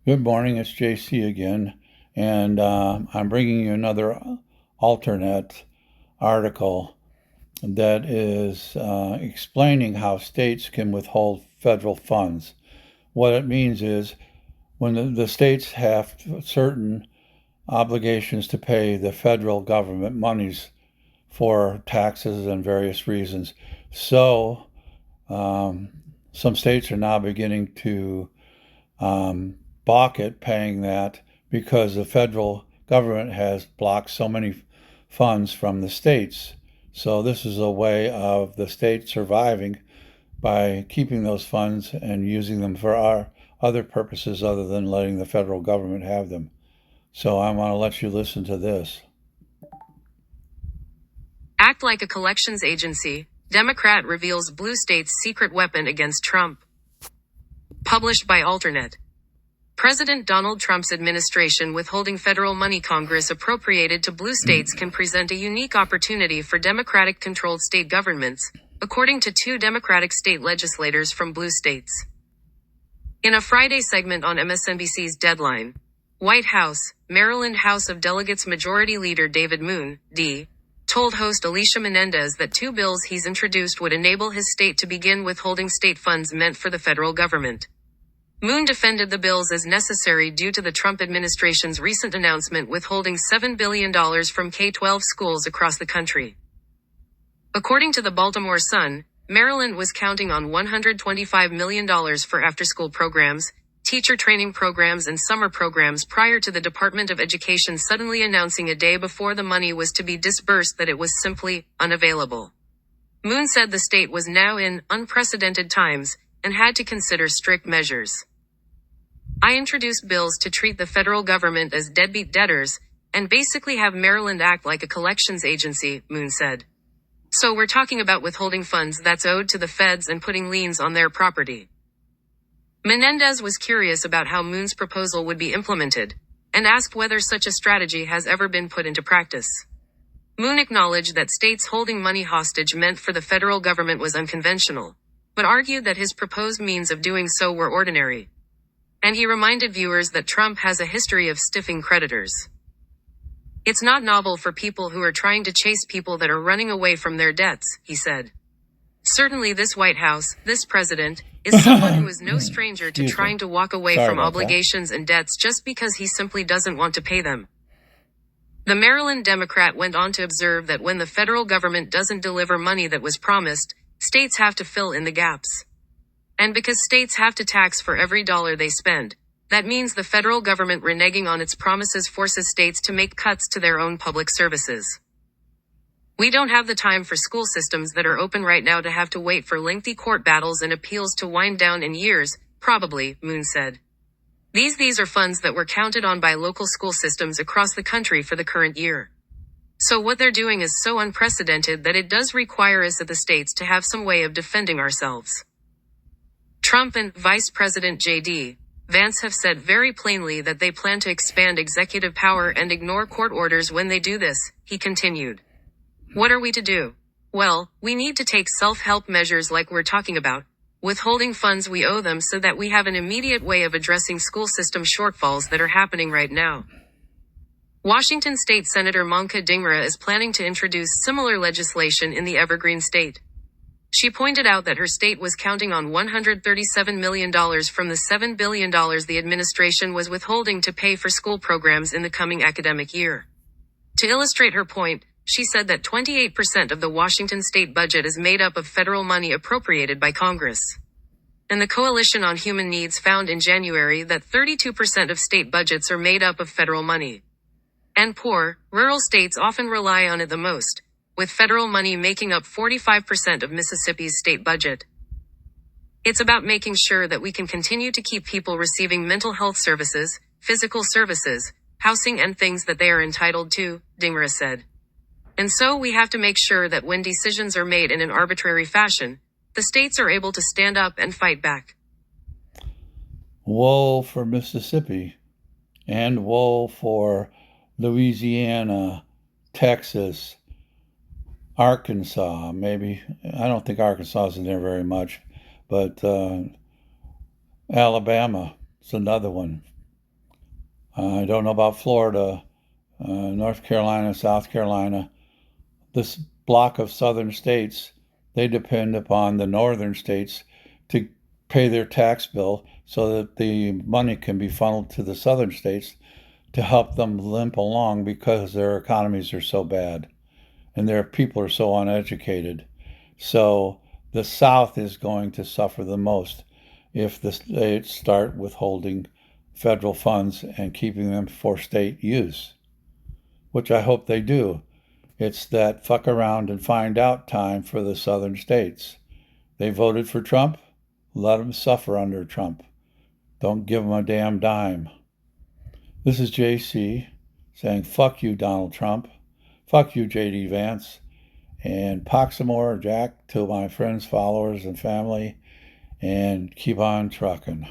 Good morning, it's JC again, and I'm bringing you another alternate article that is explaining how states can withhold federal funds. What it means is when the states have certain obligations to pay the federal government monies for taxes and various reasons. So, um, some states are now beginning to um, balk at paying that because the federal government has blocked so many funds from the states. So this is a way of the state surviving by keeping those funds and using them for our other purposes other than letting the federal government have them. So I want to let you listen to this. Act like a collections agency. Democrat reveals blue state's secret weapon against Trump. Published by Alternet. President Donald Trump's administration withholding federal money Congress appropriated to blue states can present a unique opportunity for Democratic-controlled state governments, according to two Democratic state legislators from blue states. In a Friday segment on MSNBC's Deadline, White House, Maryland House of Delegates Majority Leader David Moon, D., told host Alicia Menendez that two bills he's introduced would enable his state to begin withholding state funds meant for the federal government. Moon defended the bills as necessary due to the Trump administration's recent announcement withholding $7 billion from K-12 schools across the country. According to the Baltimore Sun, Maryland was counting on $125 million for after-school programs, teacher training programs and summer programs prior to the Department of Education suddenly announcing a day before the money was to be disbursed that it was simply unavailable. Moon said the state was now in unprecedented times and had to consider strict measures. I introduced bills to treat the federal government as deadbeat debtors and basically have Maryland act like a collections agency, Moon said. So we're talking about withholding funds that's owed to the feds and putting liens on their property. Menendez was curious about how Moon's proposal would be implemented and asked whether such a strategy has ever been put into practice. Moon acknowledged that states holding money hostage meant for the federal government was unconventional, but argued that his proposed means of doing so were ordinary. And he reminded viewers that Trump has a history of stiffing creditors. It's not novel for people who are trying to chase people that are running away from their debts, he said. Certainly this White House, this president, is someone who is no stranger to trying to walk away from obligations and debts just because he simply doesn't want to pay them. The Maryland Democrat went on to observe that when the federal government doesn't deliver money that was promised, states have to fill in the gaps. And because states have to tax for every dollar they spend, that means the federal government reneging on its promises forces states to make cuts to their own public services. We don't have the time for school systems that are open right now to have to wait for lengthy court battles and appeals to wind down in years, probably, Moon said. These are funds that were counted on by local school systems across the country for the current year. So what they're doing is so unprecedented that it does require us at the states to have some way of defending ourselves. Trump and Vice President J.D. Vance have said very plainly that they plan to expand executive power and ignore court orders when they do this, he continued. What are we to do? Well, we need to take self-help measures like we're talking about, withholding funds we owe them so that we have an immediate way of addressing school system shortfalls that are happening right now. Washington State Senator Manka Dhingra is planning to introduce similar legislation in the Evergreen State. She pointed out that her state was counting on $137 million from the $7 billion the administration was withholding to pay for school programs in the coming academic year. To illustrate her point, she said that 28% of the Washington state budget is made up of federal money appropriated by Congress. And the Coalition on Human Needs found in January that 32% of state budgets are made up of federal money. And poor, rural states often rely on it the most, with federal money making up 45% of Mississippi's state budget. It's about making sure that we can continue to keep people receiving mental health services, physical services, housing and things that they are entitled to, Dhingra said. And so we have to make sure that when decisions are made in an arbitrary fashion, the states are able to stand up and fight back. Woe for Mississippi, and woe for Louisiana, Texas, Arkansas, maybe. I don't think Arkansas is in there very much, but Alabama is another one. I don't know about Florida, North Carolina, South Carolina. This block of southern states, they depend upon the northern states to pay their tax bill so that the money can be funneled to the southern states to help them limp along because their economies are so bad and their people are so uneducated. So the South is going to suffer the most if the states start withholding federal funds and keeping them for state use, which I hope they do. It's that fuck around and find out time for the southern states. They voted for Trump. Let them suffer under Trump. Don't give them a damn dime. This is JC saying fuck you, Donald Trump. Fuck you, JD Vance. And Poxamore Jack to my friends, followers, and family. And keep on trucking.